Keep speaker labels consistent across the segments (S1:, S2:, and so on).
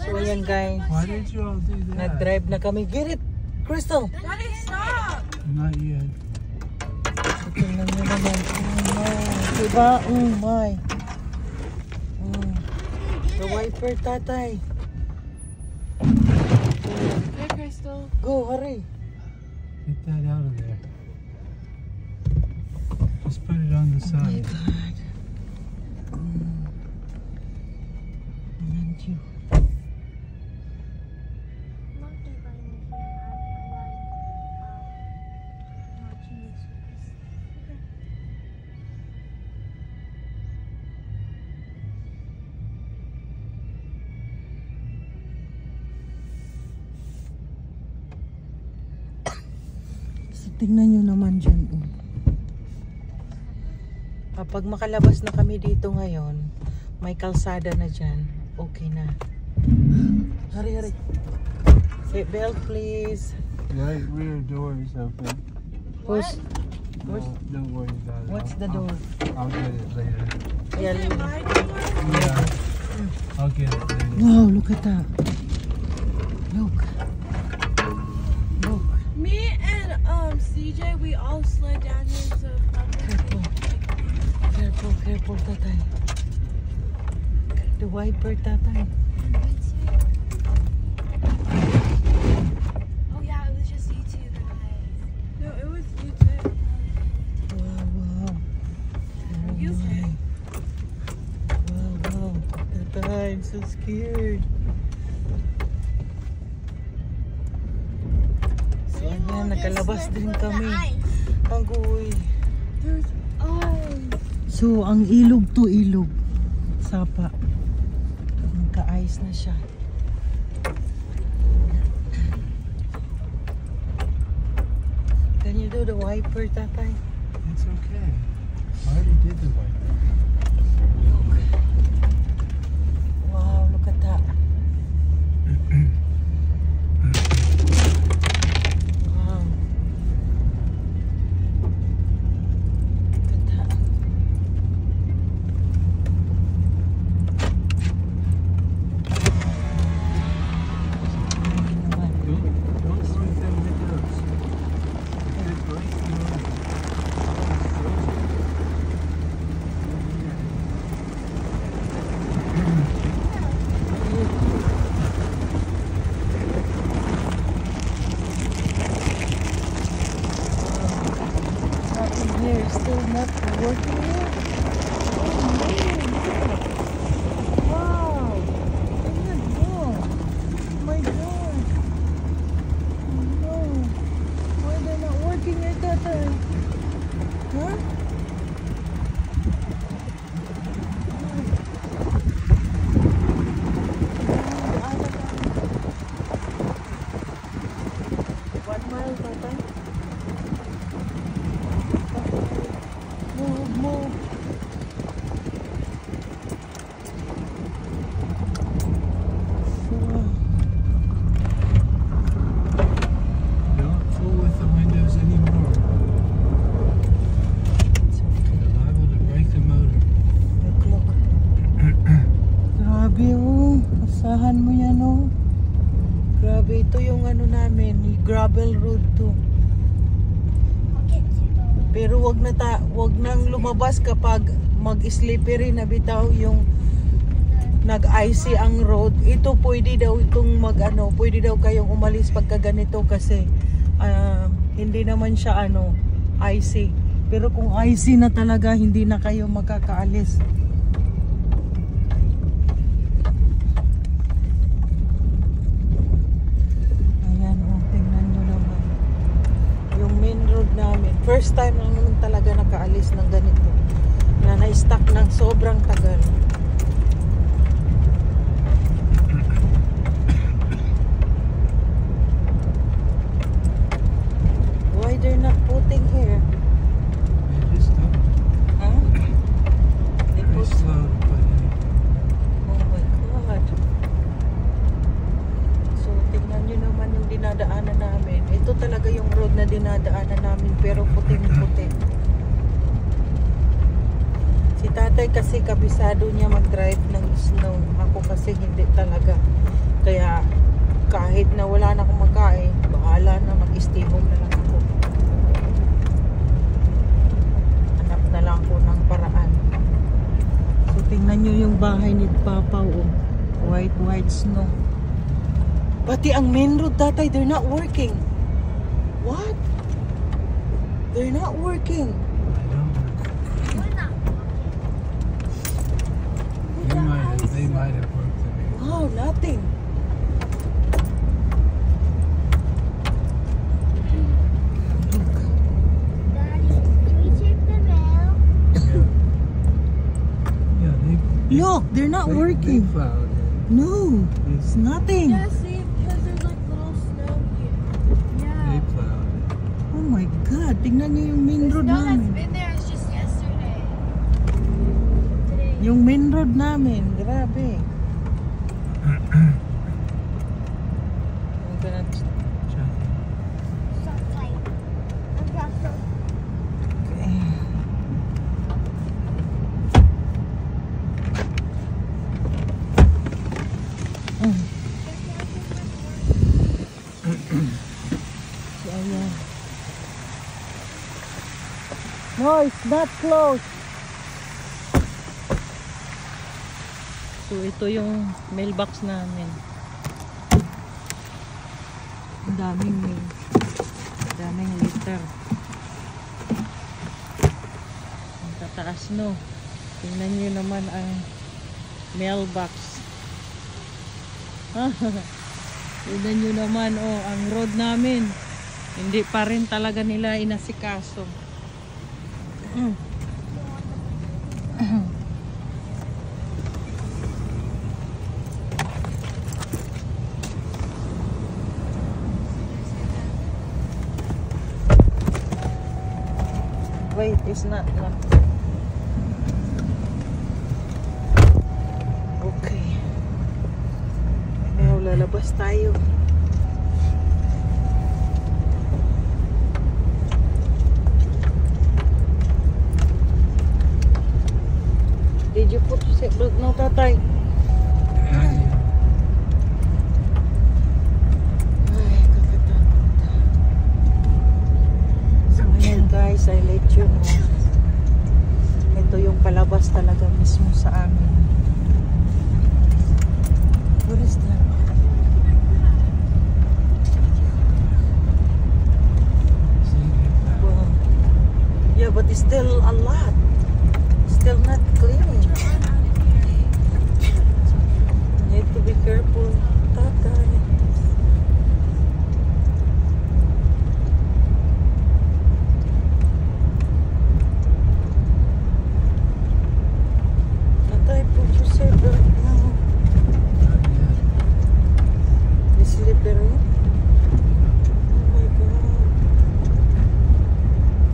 S1: So ayan guys,
S2: Why did you all do that?
S1: nag-drive na kami. Get it, Crystal!
S3: Daddy, stop!
S2: Not yet.
S1: So tingnan nyo naman. Oh my. Diba? Oh my. The wiper, tatay.
S3: Hey, Crystal.
S1: Go, hurry.
S2: Get that out of there. Just put it on the
S1: Oh my
S2: side.
S1: God. Thank you. So, tingnan nyo naman dyan. Kapag makalabas na kami dito ngayon, may kalsada na dyan. Okay na. Hurry, hurry. Seat belt, please.
S2: Right rear door is open.
S1: Push.
S2: No, don't worry about it.
S1: What's the door?
S2: I'll get it later.
S1: Yeah,
S3: Is it my door?
S2: Yeah. I'll get it later.
S1: wow, look at that. Look. Look.
S3: Me and CJ, we all slid down here, so
S1: Careful. Careful, careful, tatay. The wiper, tatay.
S4: Oh yeah, it was just you two guys.
S3: no, it was you too.
S1: Wow, wow.
S3: Are you okay?
S1: Wow, wow. Tatay, I'm so scared. So, ayan, nakalabas din kami. Agoy.
S3: There's
S1: So, ang ilog to ilog. Sapa. Nagka-ice na siya. Can you do the wiper, tatay?
S2: It's okay. I already did the wiper.
S1: Wow, look at that. Wow. Look at that.
S2: Don't swing them windows. Get right through.
S1: Nothing here, still not working here. Oh man, wow. Ayan, oh. My God. Oh no. Why they're not working here, tatay? Huh? One mile, tatay. Move, move.
S2: Don't fool with the windows anymore. You're liable to break the motor.
S1: Look, look. Grabe oh. Asahan mo yan oh. Grabe, ito yung ano namin, yung gravel road to. Pero wag nang lumabas kapag mag-slippery na bitaw yung nag-icy ang road. Ito pwede daw itong pwede daw kayong umalis pagka ganito kasi hindi naman siya icy. Pero kung icy na talaga, hindi na kayo makakaalis. Ayan oh, tingnan nyo naman. Yung main road namin. First time lang naman talaga nakaalis ng ganito. Na na-stuck ng sobrang tagal. Why they're not putting here?
S2: They just don't.
S1: Huh? They
S2: Very
S1: put...
S2: slow to put in.
S1: Oh my God. So, tingnan nyo naman yung dinadaanan namin. Ito talaga yung road na dinadaanan namin pero puting-puti. Si tatay kasi kabisado niya mag-drive ng snow. Ako kasi hindi talaga. kahit na wala na akong makain, bahala na, mag-stay home na lang ako. Hanap na lang ako ng paraan. So tingnan nyo yung bahay ni Papa, oh. White snow. Pati ang main road, tatay, they're not working. What? They're not working.
S2: They might have worked today.
S1: Oh, nothing.
S4: Daddy, can we check the mail?
S2: Yeah,
S1: Look, they're not
S2: they
S1: working.
S2: plowed it.
S1: No, it's nothing.
S3: Yeah, see, because there's like little snow here.
S2: They
S3: Yeah.
S2: plowed it.
S1: Oh my God, tingnan nyo yung main
S4: The
S1: road
S4: snow that's
S1: namin.
S4: been there is just yesterday. Today.
S1: Yung main road namin, grabe. I'm gonna
S2: Check.
S4: Stop light. I'm dropped off.
S1: okay. So, ayan. No, it's not closed. So, ito yung mailbox namin. Ang daming mail. Ang daming letter. Ang tataas, no? Tingnan nyo naman ang mailbox. Tingnan nyo naman, oh, ang road namin. Hindi pa rin talaga nila inasikaso. Wait, it's not locked. Okay. Ayaw, lalabas tayo. Did you put your seatbelt? No, tatay. Ay, kakatakot. So, ayan guys, I let you know. Ito yung palabas talaga mismo sa amin. What is that? Wow. Yeah, but it's still a lot. Still not clean. You have to be careful, tatay. Tatay, put your seatbelt now. The slippery. Oh my God.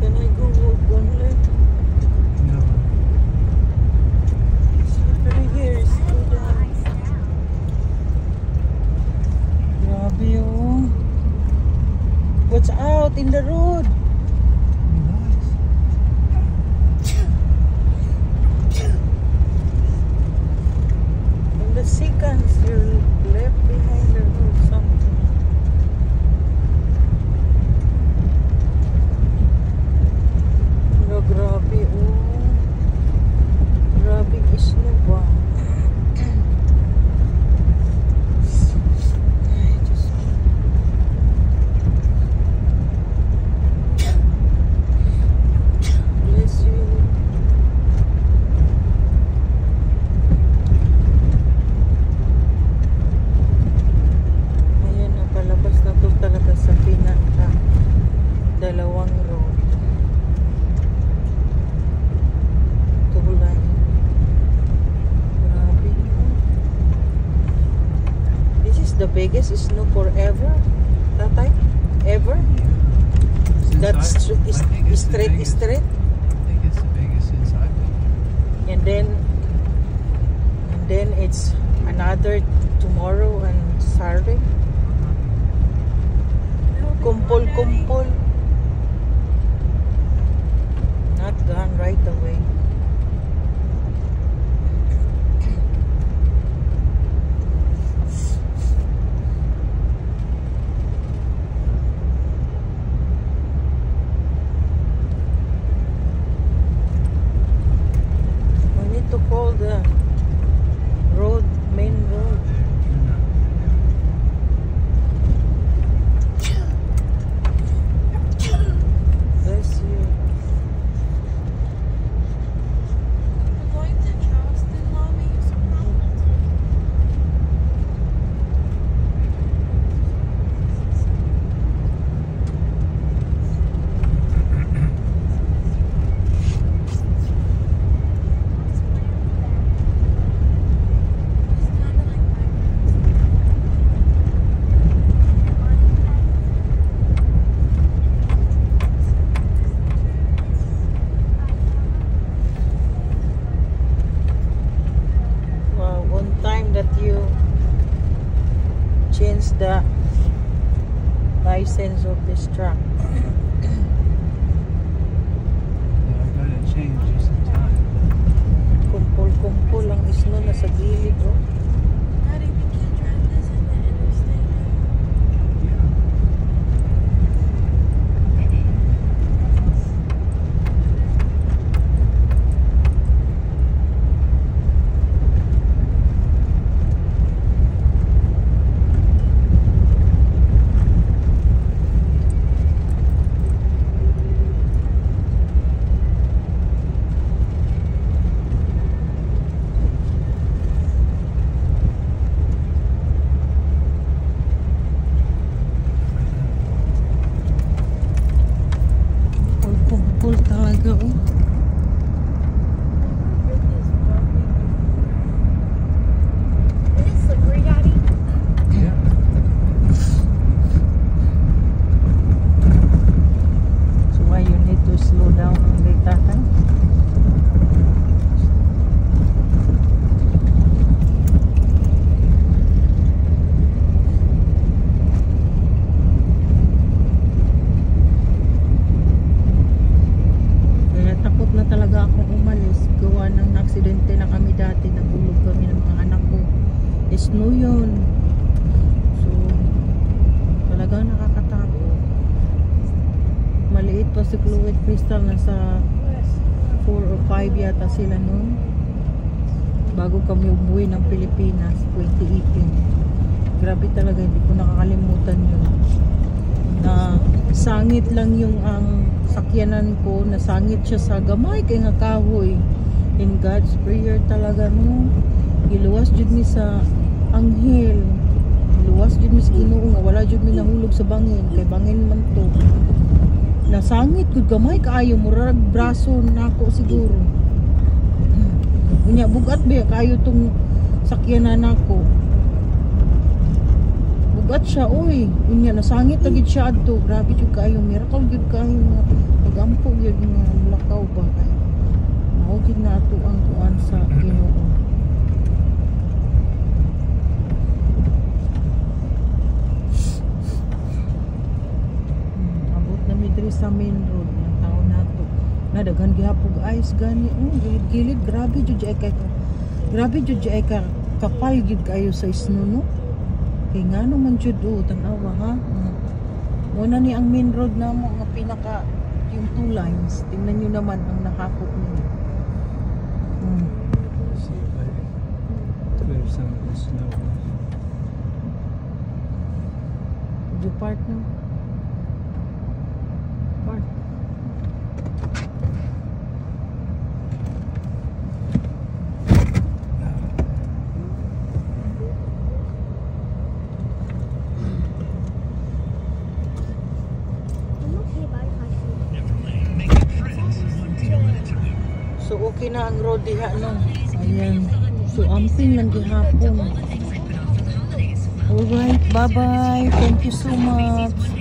S1: Can I go walk one leg?
S2: No.
S1: Slippery here is so down. Grabe, oh. What's out in the road?
S2: Relax.
S1: In the seconds, you're left behind the road something. No, grabe, oh. Grabe, snow ba? Ay, Diyos ko. Bless you. Ayan, napalabas na to talaga sa pinaka dalawang road. Tulay. Grabe. This is the biggest snow forever, tatay? Ever? That's
S2: I think it's the
S1: straight.
S2: biggest. I think it's the biggest since I've been here.
S1: And then it's another tomorrow and Saturday. Kumpol. Not gone right away. change the license of this truck.
S2: Yeah, I gotta change just in time.
S1: Kumpul-kumpul ang isno na sa gilid. Oh.
S3: Daddy, we can't drive this in the interstate.
S2: Yeah.
S1: Kumpul talaga. Oh.
S4: Is it slippery, Daddy?
S2: Yeah.
S1: So why you need to slow down on the tatay? Kaya takot na talaga akong umalis. Gawa ng aksidente na kami dati. Nabulog kami ng mga anak ko. Snow yun. So, talagang nakakatakot. Maliit pa si Chloe at Crystal. Nasa 4 or 5 yata sila noon. Bago kami umuwi ng Pilipinas, 2018. Grabe talaga, hindi ko nakakalimutan yun. Na sangit lang yung ang sakyanan ko, nasangit siya sa gamay kay nga kahoy. In God's prayer talaga, no. Iluwas jud mi sa anghel. Iluwas jud mi sa Ginoo nga wala jud mi nahulog sa bangin kay bangin man to. Nasangit gud gamay kaayo murag braso nako siguro. Unya bugat ba kayo tong sakyanan nako. Bugat siya oy. Unya nasangit agid siya adto. Grabe jud kayo, miracle jud kayo nga pagampo jud nga lakaw ba kay. Mao gid na ato ang kuan sa Ginoo. Abot na mi diri sa main road ng taon nato. Na daghan gihapog ice gani. Gilid-gilid grabe jud ay kay. Grabe jud ay ka kapal jud kayo sa snow no. Kay nga naman jud tanawa ha. Muna ni ang main road na mo nga pinaka yung 2 lines. Tingnan nyo naman ang nakakot niyo.
S2: See if I clear some of the snow.
S1: Would you park now? Park.
S4: I'm okay buying my food.
S1: So okay na ang road diha no. Ayan. So amping lang gihapon. Alright, bye-bye. Thank you so much.